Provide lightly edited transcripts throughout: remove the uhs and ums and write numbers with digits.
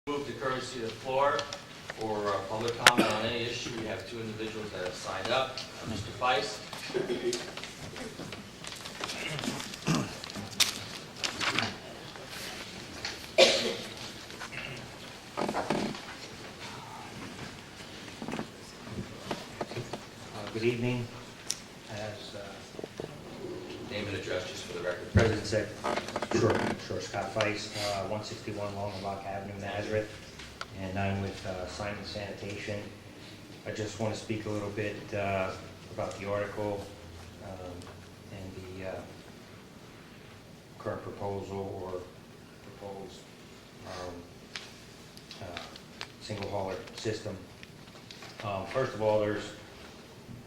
Move the courtesy of the floor for public comment on any issue. We have two individuals that have signed up. Mr. Feist. Good evening. As Name and address just for the record. the President said, sure, Scott Feist, 161 Longenbach Avenue, Nazareth, and I'm with Simon Sanitation. I just want to speak a little bit about the article and the current proposal or proposed single hauler system. First of all, there's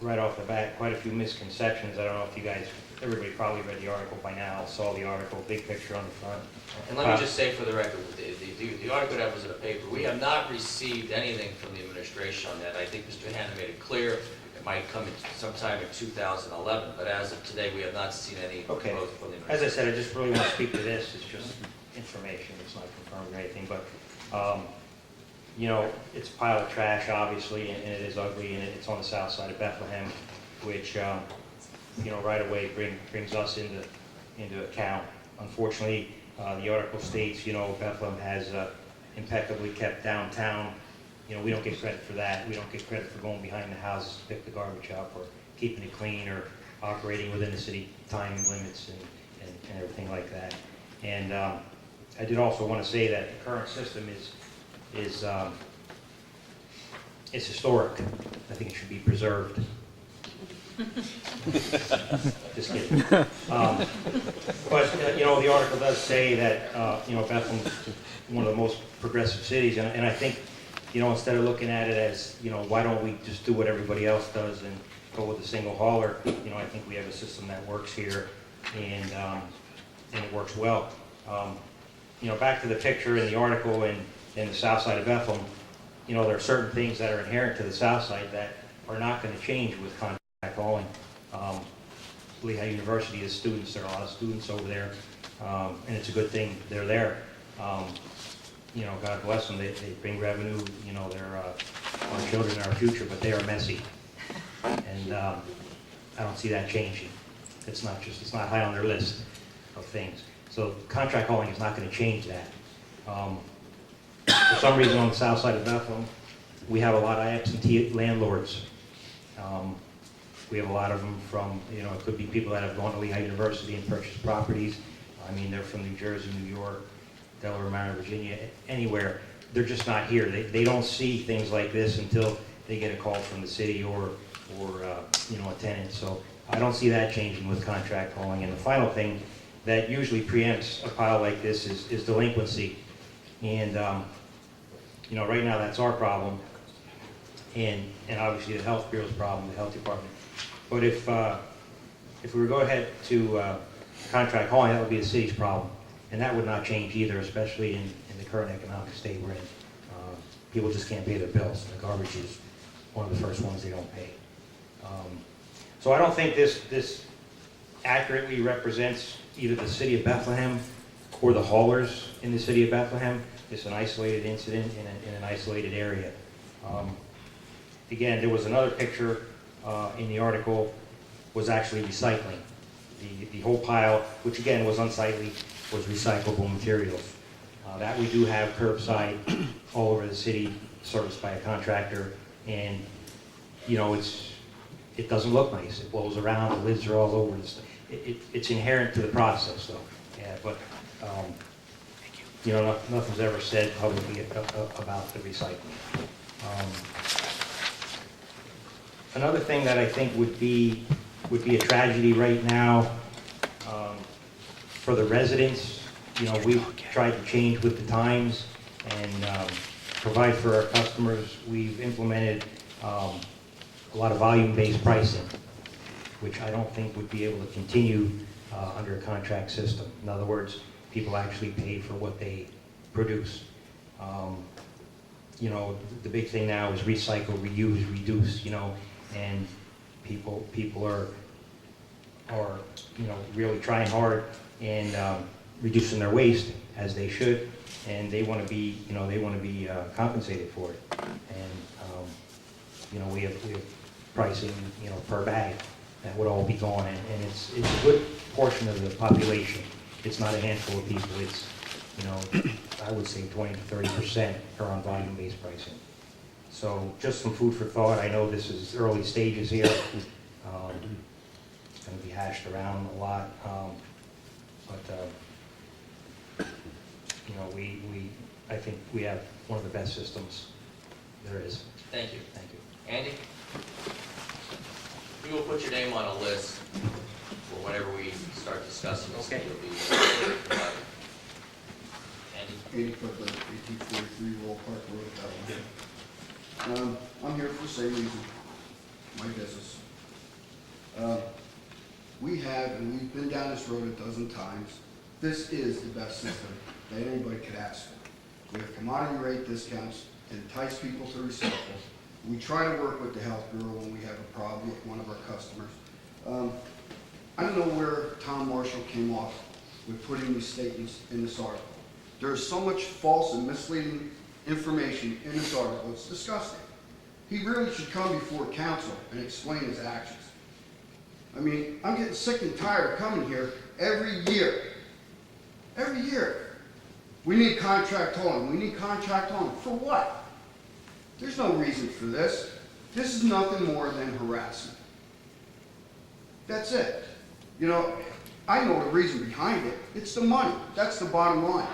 right off the bat quite a few misconceptions. I don't know if you guys, everybody probably read the article by now, saw the article, big picture on the front. And let me just say for the record, the article that was in the paper, we have not received anything from the administration on that. I think Mr. Hanna made it clear it might come in sometime in 2011, but as of today, we have not seen any Okay. proposal from the administration. As I said, I just really want to speak to this. It's just information. It's not confirmed or anything, but you know, it's a pile of trash, obviously, and it is ugly, and it's on the south side of Bethlehem, which, you know, right away brings us into account. Unfortunately, the article states, you know, Bethlehem has impeccably kept downtown. You know, we don't get credit for that. We don't get credit for going behind the houses to pick the garbage up or keeping it clean or operating within the city time limits and everything like that. And I did also want to say that the current system is it's historic. I think it should be preserved. Just kidding. But you know, the article does say that you know, Bethlehem's one of the most progressive cities, and I think, you know, instead of looking at it as, you know, why don't we just do what everybody else does and go with a single hauler, you know, I think we have a system that works here, and it works well. You know, back to the picture in the article and in the south side of Bethlehem, you know, there are certain things that are inherent to the south side that are not going to change with contract hauling. Lehigh University has students, there are a lot of students over there, and it's a good thing they're there. You know, God bless them, they bring revenue, you know, they're our children are our future, but they are messy. And I don't see that changing. It's not high on their list of things. So contract hauling is not going to change that. For some reason on the south side of Bethlehem, we have a lot of absentee landlords. We have a lot of them from, you know, it could be people that have gone to Lehigh University and purchased properties. I mean, they're from New Jersey, New York, Delaware, Maryland, Virginia, anywhere. They're just not here. They don't see things like this until they get a call from the city or you know, a tenant. So I don't see that changing with contract hauling. And the final thing that usually preempts a pile like this is delinquency. And you know, right now that's our problem, and obviously the health bureau's problem, the health department. But if we were to go ahead to contract hauling, that would be the city's problem, and that would not change either, especially in the current economic state we're in. People just can't pay their bills. The garbage is one of the first ones they don't pay. So I don't think this accurately represents either the city of Bethlehem or the haulers in the city of Bethlehem. It's an isolated incident in an isolated area. Again, there was another picture in the article, was actually recycling. The whole pile, which again was unsightly, was recyclable materials. That we do have curbside all over the city, serviced by a contractor, and you know, it doesn't look nice. It blows around, the lids are all over. It's inherent to the process, though. Yeah, but you know, nothing's ever said publicly about the recycling. Another thing that I think would be a tragedy right now for the residents. You know, we've tried to change with the times and provide for our customers. We've implemented a lot of volume-based pricing, which I don't think would be able to continue under a contract system. In other words, people actually pay for what they produce. You know, the big thing now is recycle, reuse, reduce, you know, and people are you know, really trying hard, and reducing their waste, as they should, and they want to be, compensated for it. And, we have pricing, per bag, that would all be gone, and it's a good portion of the population. It's not a handful of people, it's, I would say 20 to 30% are on volume-based pricing. So just some food for thought. I know this is early stages here. It's going to be hashed around a lot, I think we have one of the best systems there is. Thank you. Thank you. Andy? We will put your name on a list for whenever we start discussing this. Okay. You'll be, Andy? 80 foot list, 1843 Roll Park Road, Bethlehem. I'm here for the same reason, my business. We have, and we've been down this road a dozen times, this is the best system that anybody could ask for. We have commodity rate discounts to entice people to recycle. We try to work with the Health Bureau when we have a problem with one of our customers. I don't know where Tom Marshall came off with putting these statements in this article. There is so much false and misleading information in this article, it's disgusting. He really should come before council and explain his actions. I mean, I'm getting sick and tired of coming here every year. Every year. We need contract tolling. We need contract tolling. For what? There's no reason for this. This is nothing more than harassment. That's it. I know the reason behind it. It's the money. That's the bottom line.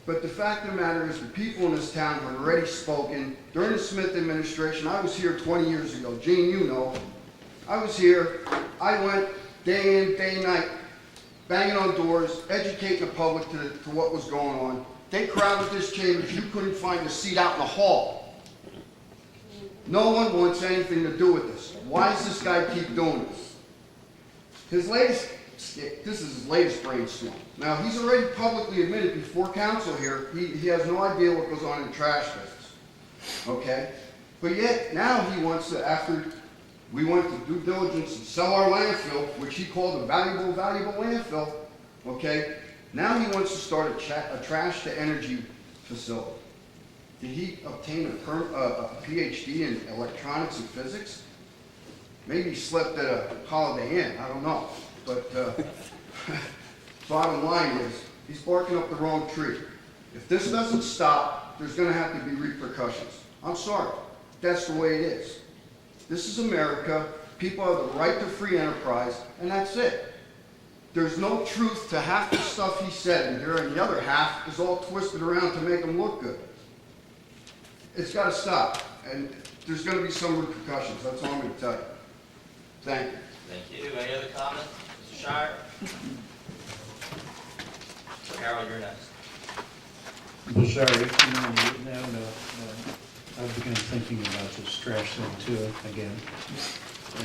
But the fact of the matter is the people in this town have already spoken. During the Smith administration, I was here 20 years ago. Gene, you know. I was here. I went day in, day night, banging on doors, educating the public to what was going on. They crowded this chamber. You couldn't find a seat out in the hall. No one wants anything to do with this. Why does this guy keep doing this? This is his latest brainstorm. Now, he's already publicly admitted before council here, he has no idea what goes on in the trash business. Okay? But yet, now he wants to, after we went to due diligence and sell our landfill, which he called a valuable landfill, okay? Now he wants to start a trash to energy facility. Did he obtain a PhD in electronics and physics? Maybe he slept at a Holiday Inn, I don't know. But bottom line is, he's barking up the wrong tree. If this doesn't stop, there's going to have to be repercussions. I'm sorry, that's the way it is. This is America. People have the right to free enterprise, and that's it. There's no truth to half the stuff he said in here, and the other half is all twisted around to make him look good. It's got to stop, and there's going to be some repercussions. That's all I'm going to tell you. Thank you. Thank you. Any other comments? Mr. Shire? Harold, you're next. Well, sorry, I've begun thinking about this trash thing too, again,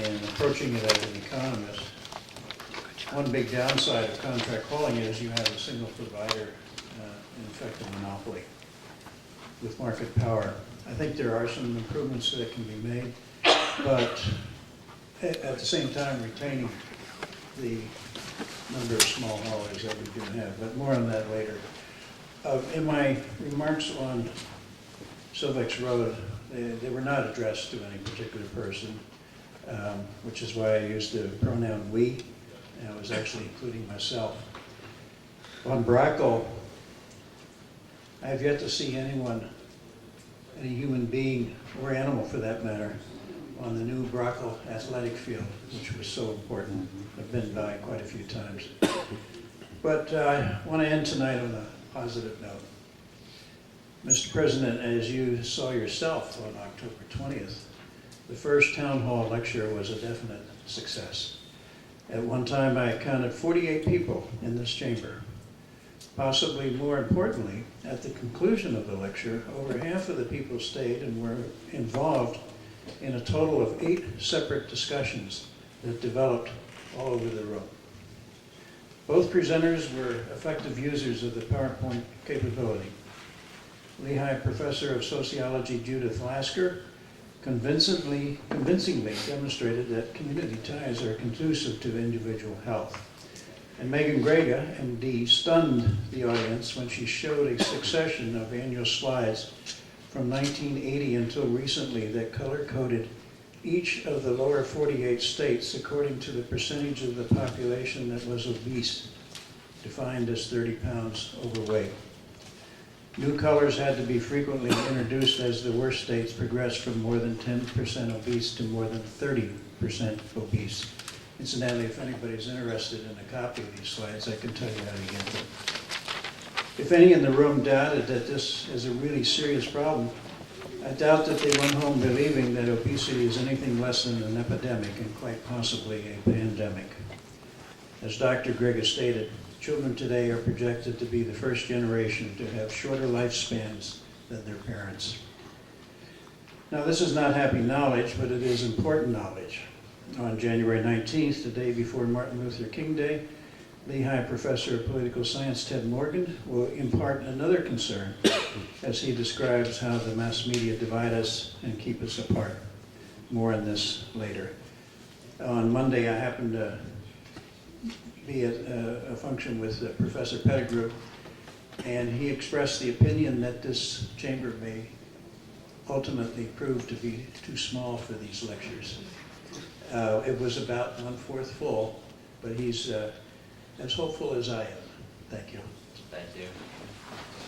and approaching it as an economist. One big downside of contract hauling is you have a single provider, in effect a monopoly, with market power. I think there are some improvements that can be made, but at the same time retaining the number of small haulers that we do have, but more on that later. In my remarks on Silvex Road, they were not addressed to any particular person, which is why I used the pronoun we, and I was actually including myself. On Brackle, I have yet to see anyone, any human being or animal for that matter, on the new Brackle athletic field, which was so important. I've been by quite a few times. But I want to end tonight on a positive note. Mr. President, as you saw yourself on October 20th, the first town hall lecture was a definite success. At one time, I counted 48 people in this chamber. Possibly more importantly, at the conclusion of the lecture, over half of the people stayed and were involved in a total of 8 separate discussions that developed all over the room. Both presenters were effective users of the PowerPoint capability. Lehigh Professor of Sociology Judith Lasker convincingly demonstrated that community ties are conducive to individual health. And Megan Grega, MD, stunned the audience when she showed a succession of annual slides from 1980 until recently that color-coded each of the lower 48 states according to the percentage of the population that was obese, defined as 30 pounds overweight. New colors had to be frequently introduced as the worst states progressed from more than 10% obese to more than 30% obese. Incidentally, if anybody's interested in a copy of these slides, I can tell you how to get them. If any in the room doubted that this is a really serious problem, I doubt that they went home believing that obesity is anything less than an epidemic and quite possibly a pandemic. As Dr. Grega stated, children today are projected to be the first generation to have shorter lifespans than their parents. Now, this is not happy knowledge, but it is important knowledge. On January 19th, the day before Martin Luther King Day, Lehigh Professor of Political Science Ted Morgan will impart another concern as he describes how the mass media divide us and keep us apart. More on this later. On Monday, I happened to be at a function with Professor Pettigrew, and he expressed the opinion that this chamber may ultimately prove to be too small for these lectures. It was about 1/4 full, but he's as hopeful as I am. Thank you. Thank you.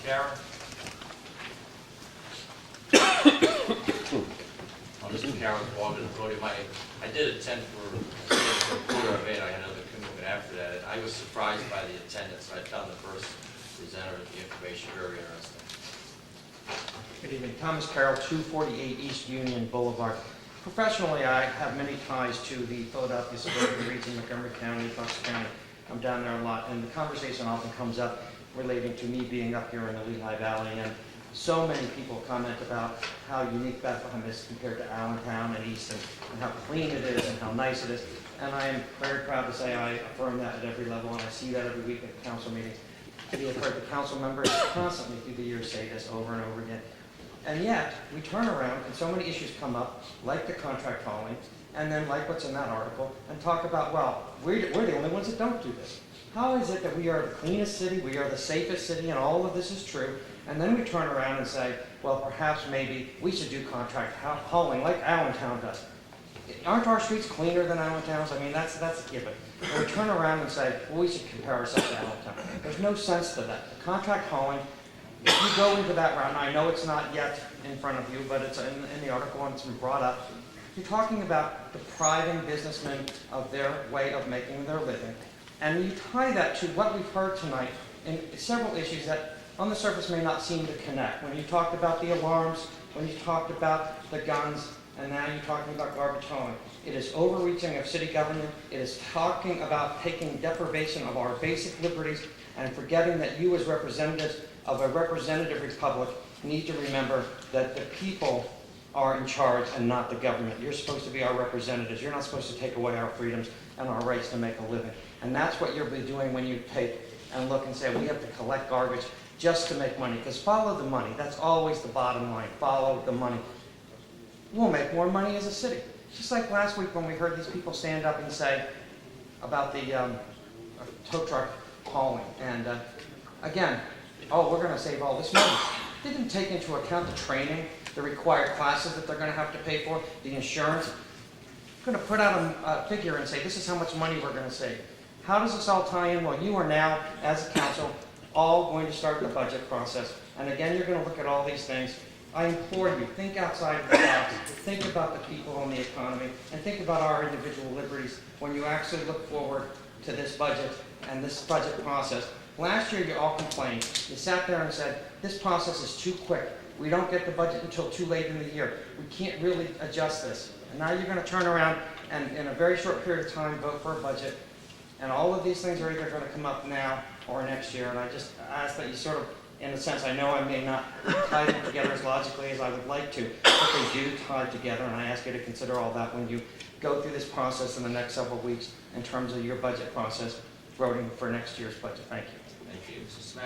Karen? Mr. Karen Walker, the podium. I did attend for a quarter of 8. I had another commitment after that. And I was surprised by the attendance. I found the first presenter of the information very interesting. Good evening. Thomas Carroll, 248 East Union Boulevard. Professionally, I have many ties to the Philadelphia suburban region, Montgomery County, Bucks County. I'm down there a lot, and the conversation often comes up relating to me being up here in the Lehigh Valley, and so many people comment about how unique Bethlehem is compared to Allentown and Easton, and how clean it is and how nice it is. And I am very proud to say I affirm that at every level, and I see that every week at council meetings. We have heard the council members constantly through the years say this over and over again. And yet, we turn around and so many issues come up, like the contract hauling, and then like what's in that article, and talk about, well, we're the only ones that don't do this. How is it that we are the cleanest city, we are the safest city, and all of this is true, and then we turn around and say, well, perhaps maybe we should do contract hauling like Allentown does. Aren't our streets cleaner than Allentown's? I mean, that's a given. And we turn around and say, well, we should compare ourselves to Allentown. There's no sense to that. The contract hauling, if you go into that route, and I know it's not yet in front of you, but it's in the article and it's been brought up, you're talking about depriving businessmen of their way of making their living. And you tie that to what we've heard tonight in several issues that on the surface may not seem to connect. When you talked about the alarms, when you talked about the guns, and now you're talking about garbage hauling. It is overreaching of city government. It is talking about taking deprivation of our basic liberties and forgetting that you as representatives of a representative republic need to remember that the people are in charge and not the government. You're supposed to be our representatives. You're not supposed to take away our freedoms and our rights to make a living. And that's what you'll be doing when you take and look and say, we have to collect garbage just to make money. Because follow the money. That's always the bottom line. Follow the money. We'll make more money as a city. Just like last week when we heard these people stand up and say about the tow truck hauling. And again, oh, we're going to save all this money. They didn't take into account the training, the required classes that they're going to have to pay for, the insurance. I'm going to put out a figure and say, this is how much money we're going to save. How does this all tie in? Well, you are now, as a council, all going to start the budget process. And again, you're going to look at all these things. I implore you, think outside of the box, think about the people and the economy, and think about our individual liberties when you actually look forward to this budget and this budget process. Last year, you all complained. You sat there and said, this process is too quick. We don't get the budget until too late in the year. We can't really adjust this. And now you're going to turn around and in a very short period of time vote for a budget. And all of these things are either going to come up now or next year. And I just ask that you sort of, in a sense, I know I may not tie them together as logically as I would like to, but they do tie together. And I ask you to consider all that when you go through this process in the next several weeks in terms of your budget process, voting for next year's budget. Thank you. Thank you. Mrs. Smack?